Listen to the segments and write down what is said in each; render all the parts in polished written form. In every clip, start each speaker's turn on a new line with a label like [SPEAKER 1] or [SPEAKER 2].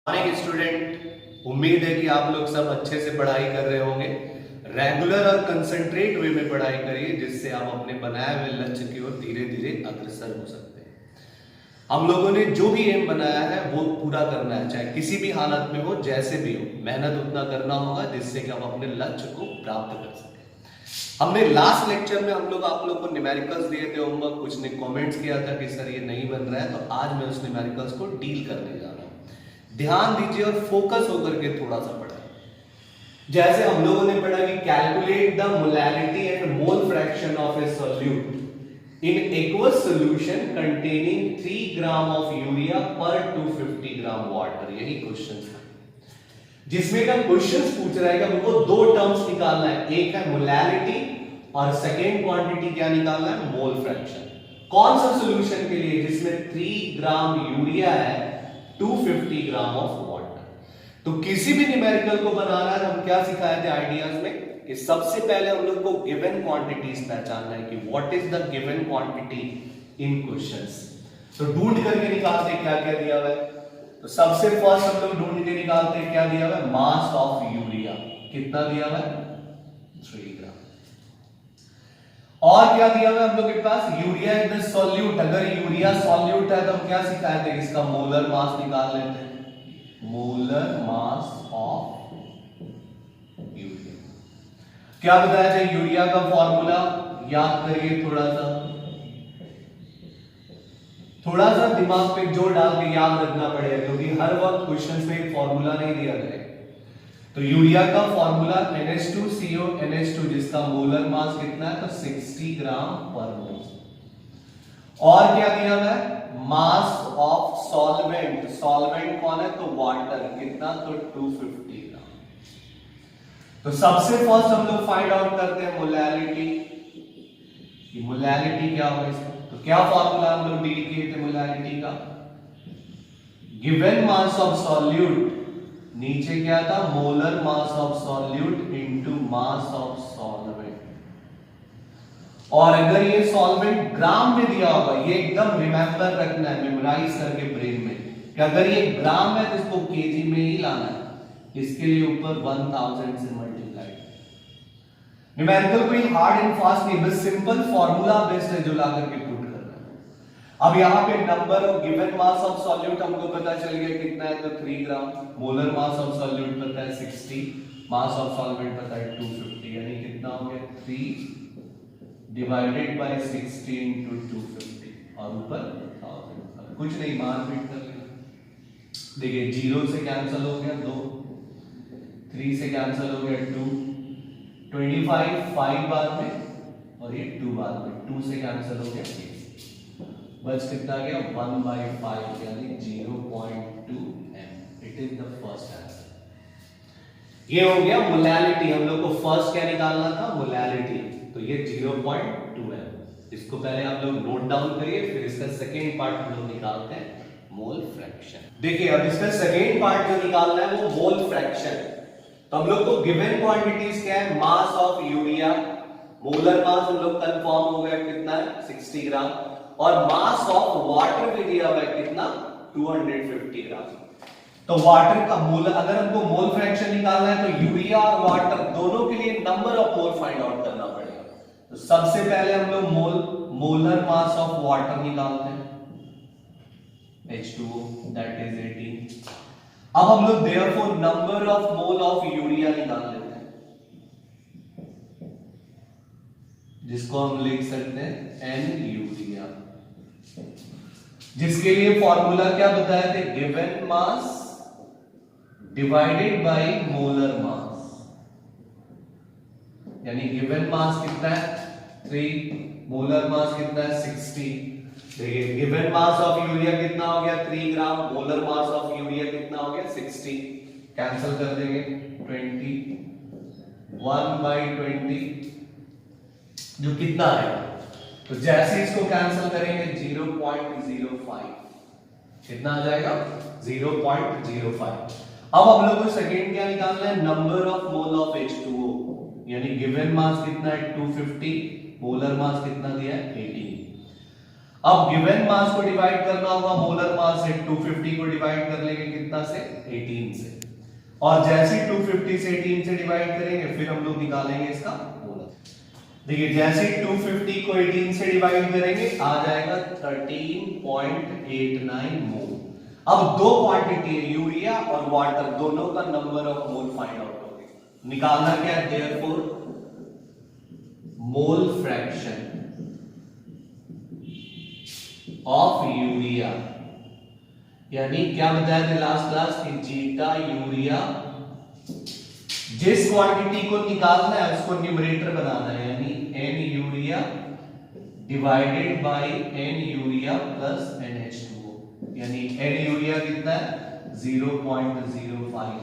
[SPEAKER 1] Morning student, उम्मीद है कि आप लोग सब अच्छे से पढ़ाई कर रहे होंगे। रेगुलर और कंसंट्रेट वे में पढ़ाई करिए, जिससे आप अपने बनाए हुए लक्ष्य की ओर धीरे धीरे अग्रसर हो सकते हैं। हम लोगों ने जो भी एम बनाया है वो पूरा करना है, चाहे किसी भी हालत में हो, जैसे भी हो। मेहनत उतना करना होगा जिससे कि आप अपने लक्ष्य को प्राप्त कर सकें। हमने लास्ट लेक्चर में हम लोग आप लोग को न्यूमेरिकल्स दिए थे होमवर्क, कुछ ने कमेंट्स किया था कि सर ये नहीं बन रहा है, तो आज मैं उस न्यूमेरिकल्स को डील करने जा रहा हूं। ध्यान दीजिए और फोकस होकर के थोड़ा सा पढ़ाइए। जैसे हम लोगों ने पढ़ा कि calculate the molality and mole fraction of A solute in aqueous solution containing 3 gram of urea पर 250 ग्राम वाटर। यही क्वेश्चन था जिसमें का क्वेश्चन पूछ रहा है कि हमको दो टर्म्स निकालना है, एक है मोलैलिटी और सेकेंड क्वांटिटी क्या निकालना है, मोल फ्रैक्शन। कौन सा सॉल्यूशन के लिए, जिसमें 3 ग्राम यूरिया है, 250 ग्राम ऑफ वाटर। तो किसी भी न्यूमेरिकल को बनाना है, हम क्या सिखाए थे आइडियाज में कि सबसे पहले हम लोग को गिवन क्वांटिटीज पहचानना है कि what is the given quantity in questions. तो ढूंढ करके निकालते हैं क्या क्या दिया हुआ है। तो सबसे फर्स्ट हम लोग ढूंढ के निकालते हैं क्या दिया हुआ है, मास ऑफ यूरिया। कितना दिया हुआ है, 3 ग्राम। और क्या दिया हुआ है हम लोग के पास, यूरिया इन द सॉल्यूट। अगर यूरिया सॉल्यूट है तो हम क्या सिखाए थे, इसका मोलर मास निकाल लेते हैं, मोलर मास ऑफ यूरिया। क्या बताया जाए, यूरिया का फॉर्मूला याद करिए, थोड़ा सा दिमाग पे जोर डाल के याद रखना पड़ेगा, क्योंकि हर वक्त क्वेश्चंस में एक फॉर्मूला नहीं दिया जाएगा। तो यूरिया का फॉर्मूला NH2CO NH2, जिसका मोलर मास कितना है, तो 60 ग्राम पर मोल। और क्या दिया हुआ है, मास ऑफ सॉल्वेंट। सॉल्वेंट कौन है, तो वाटर। कितना, तो 250 ग्राम। तो सबसे फर्स्ट हम लोग फाइंड आउट करते हैं मोलैलिटी। मोलैलिटी क्या होगा इसका, तो क्या फॉर्मूला हम लोग डील किए थे मोलैलिटी का, गिवन मास ऑफ सॉल्यूट, नीचे क्या था, molar mass of solute into mass of solvent. और अगर ये सॉल्वेंट ग्राम में दिया होगा, ये एकदम रिमेंबर रखना है, मेमोराइज करके ब्रेन में, कि अगर ये ग्राम है तो इसको केजी में ही लाना है। इसके लिए ऊपर 1000 से मल्टीप्लाई। न्यूमेरिकल कोई हार्ड एंड फास्ट नहीं, बस सिंपल फॉर्मूला बेस्ड है जो ला करके पुट करना है। अब यहाँ पे number of given mass of solute हमको पता चल गया कितना है, तो 3 ग्राम। मोलर मास ऑफ सॉल्यूट पता है 60, मास ऑफ सॉल्वेंट पता है 250, यानी कितना हो गया, 3 डिवाइडेड बाय 60 इंटू 250 और ऊपर 1000। कुछ नहीं, मान फिट कर लेना। देखिए 0 से कैंसिल हो गया 2, 3 से कैंसिल हो गया 2, 25 5 बाद में और ये 2 बाद में, 2 से कैंसिल हो गया 8, बस कितना गया 1/5 यानी 0.2 m। It is the first answer. ये हो गया मोलैलिटी। हम लोग को फर्स्ट क्या निकालना था, मोलैलिटी। तो ये 0.2 m। इसको पहले आप लोग नोट डाउन करिए, फिर इसका सेकेंड पार्ट हम लोग निकालते हैं, मोल फ्रैक्शन। देखिए अब इसका सेकेंड पार्ट जो निकालना है वो मोल फ्रैक्शन। तो हम लोग को गिवन क्वांटिटीज क्या है, mass of urea, molar mass हम लोग कंफर्म हो गया कितना है, 60 ग्राम। और मास ऑफ वाटर भी दिया हुआ है कितना, 250 ग्राम। तो वाटर का मोल, अगर हमको मोल फ्रैक्शन निकालना है तो यूरिया और वाटर दोनों के लिए number of mole find out करना पड़ेगा। तो सबसे पहले हम लोग मोलर मास ऑफ वाटर निकालते हैं, H2O दैट इज 18। अब हम लोग therefore number of mole of urea निकाल लेते हैं, जिसको हम लिख सकते हैं N यूरिया, जिसके लिए फॉर्मूला क्या बताए थे, given mass divided by molar mass. यानी गिवन मास कितना है 3, मोलर मास कितना है 60। देखिए गिवन मास ऑफ यूरिया कितना हो गया 3 ग्राम, मोलर मास ऑफ यूरिया कितना हो गया 60। कैंसिल कर देंगे 20, 1/20 जो कितना है, तो जैसे इसको कैंसिल करेंगे 0.05, कितना आ जाएगा 0.05। अब हम लोग को सेकेंड क्या निकालना है, number of mole of H2O। यानी गिवन मास कितना है 250, मोलर मास कितना दिया है 18। अब गिवन मास को डिवाइड करना होगा मोलर मास पास है 250 को डिवाइड कर लेंगे कितना से 18 से, और जैसे 250 से 18 से डिवाइड करेंगे फिर हम लोग निकालेंगे इसका मोलर। देखिए जैसे 250 को 18 से डिवाइड करेंगे आ जाएगा 13.89 मोल। अब दो क्वांटिटी है यूरिया और वाटर, दोनों का number of mole find out हो गया। निकालना क्या है, therefore mole fraction of urea, यानी क्या बताया थे लास्ट क्लास की जीटा यूरिया, जिस क्वांटिटी को निकालना है उसको न्यूमरेटर बनाना है, यानी N urea divided by N urea plus NH2O, यानी एन यूरिया कितना है 0.05,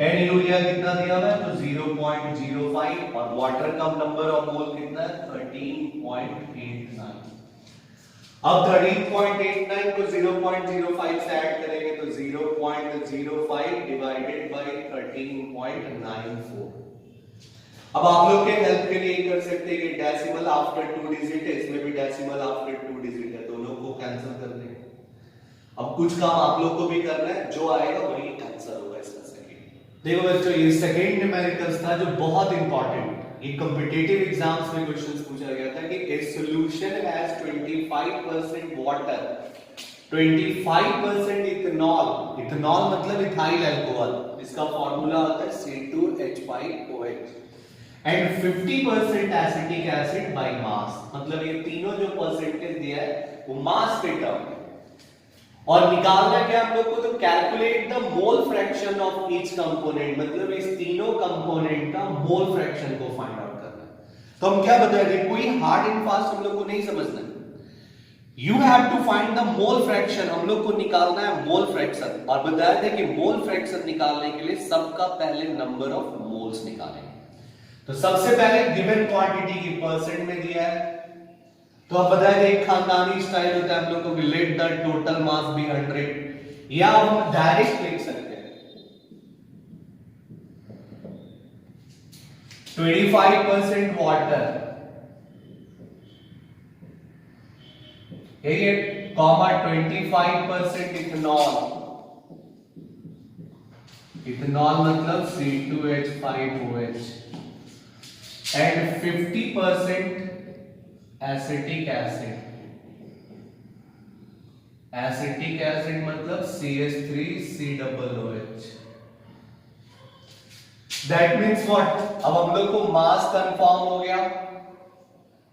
[SPEAKER 1] एन यूरिया कितना दिया हुआ है तो 0.05, और वाटर का नंबर ऑफ मोल कितना है 13.89। अब 13.89 को 0.05 से ऐड करेंगे तो 0.05 डिवाइडेड बाय 13.94। अब आप लोग के हेल्प के लिए कर सकते हैं कि डेसिमल आफ्टर 2 डिजिट है, इसमें भी डेसिमल आफ्टर 2 डिजिट है, दोनों को कैंसिल कर देंगे। अब कुछ काम आप लोग को भी करना है, जो आएगा वही आंसर होगा इसका सेकंड। देखो बच्चों ये सेकंड न्यूमेरिकल्स था जो बहुत इंपॉर्टेंट, ये कॉम्पिटिटिव एग्जाम्स में क्वेश्चंस पूछा गया था कि ए solution has 25% water, 25% ethanol, ethanol मतलब इथाइल अल्कोहल, इसका फार्मूला होता है C2H5OH, and 50% acetic acid by mass, मतलब ये तीनों जो परसेंटेज दिया है वो मास के टर्म में, और निकालना क्या हम लोग को, तो calculate the mole fraction of each component, मतलब इस तीनों कंपोनेंट का मोल फ्रैक्शन को फाइंड आउट करना है। तो हम क्या बताएंगे, कोई हार्ड एंड फास्ट हम लोग को नहीं समझना है, you have to find the mole fraction, हम लोग को निकालना है मोल फ्रैक्शन, और बताया था कि मोल फ्रैक्शन निकालने के लिए सबका पहले नंबर ऑफ मोल्स निकालेंगे। तो सबसे पहले गिवन क्वांटिटी की परसेंट में दिया है, तो अब बताया एक खानदानी स्टाइल होता है हम लोग को कि let the total mass be 100, या हम डायरेक्ट लिख सकते हैं 25% वाटर, यही है, कॉमा 25% इथेनॉल, इथेनॉल मतलब C2H5OH, and 50% acetic acid, acetic acid मतलब CH3COOH। दैट मीन्स व्हाट, अब हम लोग को मास कंफर्म हो गया,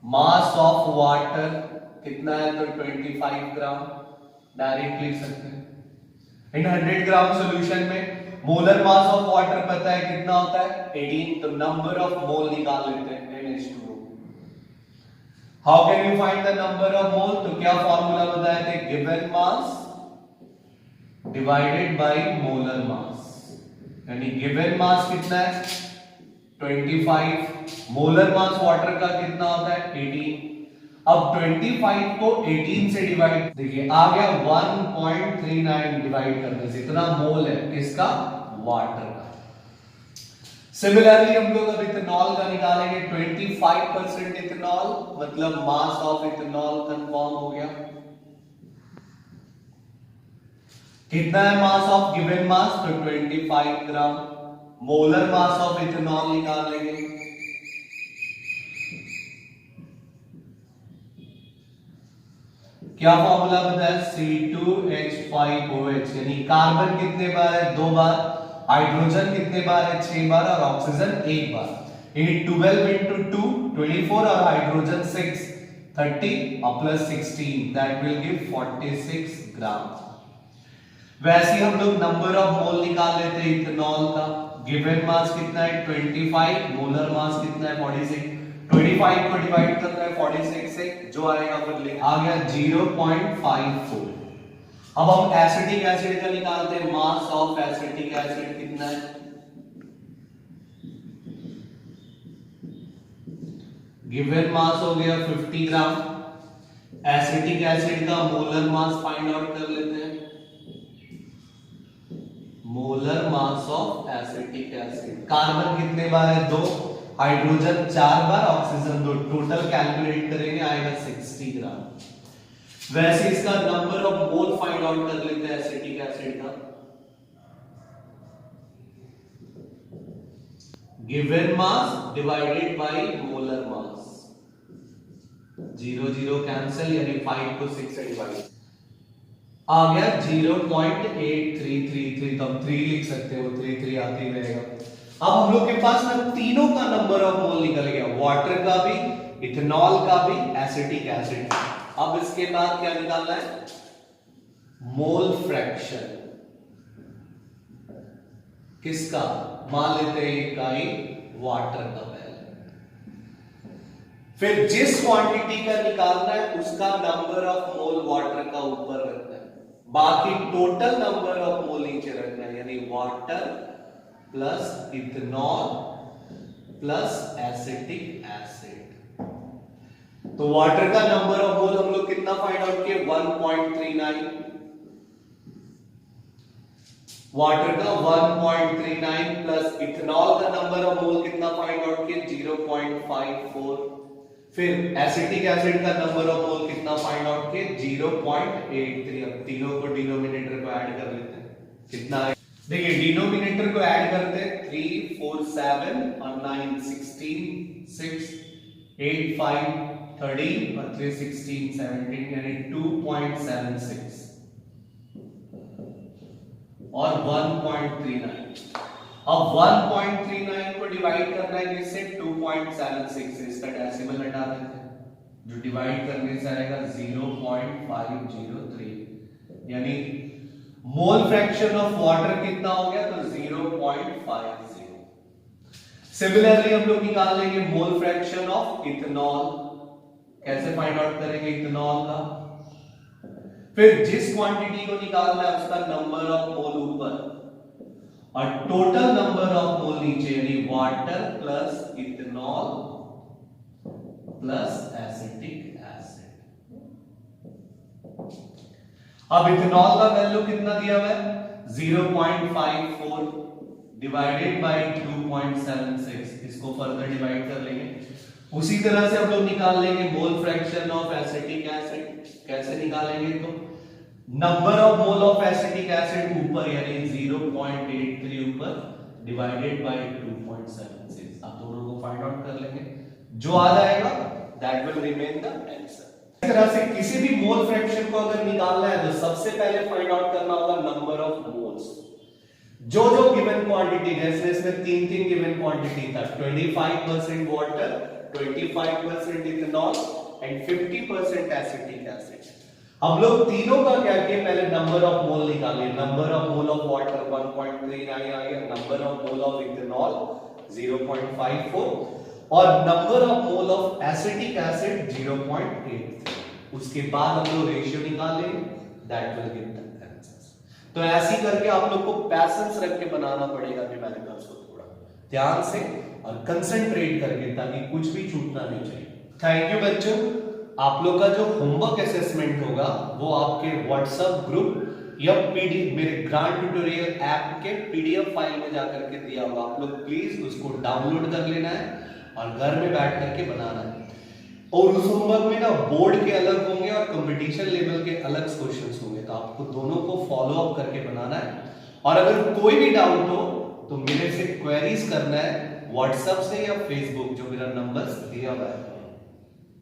[SPEAKER 1] मास ऑफ वाटर कितना है तो 25 ग्राम, डायरेक्ट लिख सकते हैं। इन 100 ग्राम सॉल्यूशन में मोलर मास ऑफ वाटर पता है कितना होता है 18, तो नंबर ऑफ मोल निकाल लेते हैं NH2O। How can you find the number of mole? तो क्या फॉर्मूला बताए थे, given mass divided by molar mass, यानी गिवन मास कितना है 25, मोलर मास वाटर का कितना होता है 18। अब 25 को 18 से डिवाइड, देखिए आ गया 1.39 डिवाइड करने से इतना मोल है किसका, वाटर का। सिमिलरली हम लोग अब इथेनॉल का निकालेंगे, 25% इथेनॉल मतलब मास ऑफ इथेनॉल कंफर्म हो गया, कितना है मास ऑफ गिवन मास तो 25 ग्राम, मोलर मास ऑफ इथेनॉल निकाल लेंगे, क्या फॉर्मूला बताया C2H5OH, यानी कार्बन कितने बार है 2 बार, हाइड्रोजन कितने बार है 6 बार, और ऑक्सीजन 1 बार, यानी 12 into 2 24, और हाइड्रोजन 6 30 और प्लस 16 दैट विल गिव 46 ग्राम। वैसे ही हम लोग नंबर ऑफ मोल निकाल लेते हैं इथेनॉल का, गिवन मास कितना है 25, मोलर मास कितना है 46, 25 को डिवाइड करना है 46 से, जो आएगा वो आ गया 0.54। अब हम एसिटिक एसिड का निकालते हैं, मास ऑफ एसिटिक एसिड कितना है, गिवन मास हो गया 50 ग्राम, एसिटिक एसिड का मोलर मास फाइंड आउट कर लेते हैं, molar mass of acetic acid, carbon कितने बार है 2, हाइड्रोजन 4 बार, ऑक्सीजन 2, टोटल कैलकुलेट करेंगे आएगा 60 ग्राम। वैसे इसका number of mole find out कर लेते हैं एसिटिक एसिड का। Given mass divided by molar mass, 0 0 cancel, यानी 5 को 6 से डिवाइड आ गया 0.8333, तो हम 3 लिख सकते हो, 3 आते ही रहेगा। अब हम लोग के पास ना तीनों का नंबर ऑफ मोल निकल गया, वाटर का भी, इथेनॉल का भी, एसिटिक एसिड का। अब इसके बाद क्या निकालना है, मोल फ्रैक्शन किसका, मान लेते हैं इकाई वाटर का पहले, फिर जिस क्वांटिटी का निकालना है उसका नंबर ऑफ मोल वाटर का ऊपर रखना है, बाकी टोटल नंबर ऑफ मोल नीचे रखना है, यानी water plus ethanol plus acetic acid. तो वाटर का नंबर ऑफ मोल हम लोग कितना फाइंड आउट किए, 1.39, वाटर का 1.39 प्लस इथेनॉल का नंबर ऑफ मोल कितना फाइंड आउट किए, 0.54, फिर एसिटिक एसिड का नंबर ऑफ मोल कितना फाइंड आउट किए, 0.83। अब तीनों को डिनोमिनेटर को ऐड कर लेते हैं, कितना है, देखिए डिनोमिनेटर को ऐड करते हैं, 3 4 7 और 9 16 6 8 5 13 और 3 16 17, यानी 2.76 और 1.39। अब 1.39 को डिवाइड करना है किससे, 2.76 से, इसका डेसिमल हटा देते हैं, जो डिवाइड करने से आएगा 0.503, यानी मोल फ्रैक्शन ऑफ वाटर कितना हो गया, तो 0.50। सिमिलरली हम लोग निकाल लेंगे मोल फ्रैक्शन ऑफ इथेनॉल, कैसे फाइंड आउट करेंगे इथेनॉल का, फिर जिस क्वांटिटी को निकालना है उसका नंबर ऑफ मोल ऊपर और टोटल नंबर ऑफ मोल नीचे, यानी water plus ethanol plus acetic acid. अब इथेनॉल का वैल्यू कितना दिया हुआ है, 0.54 डिवाइडेड बाय 2.76, इसको फर्दर डिवाइड कर लेंगे। उसी तरह से हम लोग निकाल लेंगे मोल फ्रैक्शन ऑफ एसिटिक एसिड, कैसे निकालेंगे, तो number of mole of acetic acid ऊपर, यानी 0.83 ऊपर डिवाइडेड बाय 2.76, अब दोनों को फाइंड आउट कर लेंगे, जो आ जाएगा that will remain the answer. इस तरह से किसी भी मोल फ्रैक्शन को अगर निकालना है तो सबसे पहले फाइंड आउट करना होगा नंबर ऑफ मोल्स, जो जो गिवन क्वांटिटी, जैसे इसमें तीन गिवन क्वांटिटी था, 25% water, 25% ethanol and 50% acetic acid. हम लोग तीनों का क्या किए, पहले नंबर ऑफ मोल निकाले, number of mole of water 1.39 आ गया, number of mole of ethanol 0.54 और number of mole of acetic acid 0.83। उसके बाद हम लोग रेशियो निकालेंगे, that will give the answers. तो ऐसे करके आप लोग को पैशंस रख के बनाना पड़ेगा न्यूमेरिकल्स को, थोड़ा ध्यान से और कंसंट्रेट करके, ताकि कुछ भी छूटना नहीं चाहिए। थैंक यू बच्चों। आप लोग का जो होमवर्क असेसमेंट होगा वो आपके व्हाट्सएप ग्रुप या पीडीएफ, मेरे ग्रांड ट्यूटोरियल ऐप के पीडीएफ फाइल में जाकर के दिया होगा, आप लोग प्लीज उसको डाउनलोड कर लेना है और घर में बैठ करके बनाना है। और उस होमवर्क में ना बोर्ड के अलग होंगे और कंपटीशन लेवल के अलग क्वेश्चंस होंगे, तो आपको दोनों को फॉलो अप करके बनाना है। और अगर कोई भी डाउट हो तो मेरे से क्वेरीज करना है व्हाट्सएप से या फेसबुक, जो मेरा नंबर दिया हुआ है।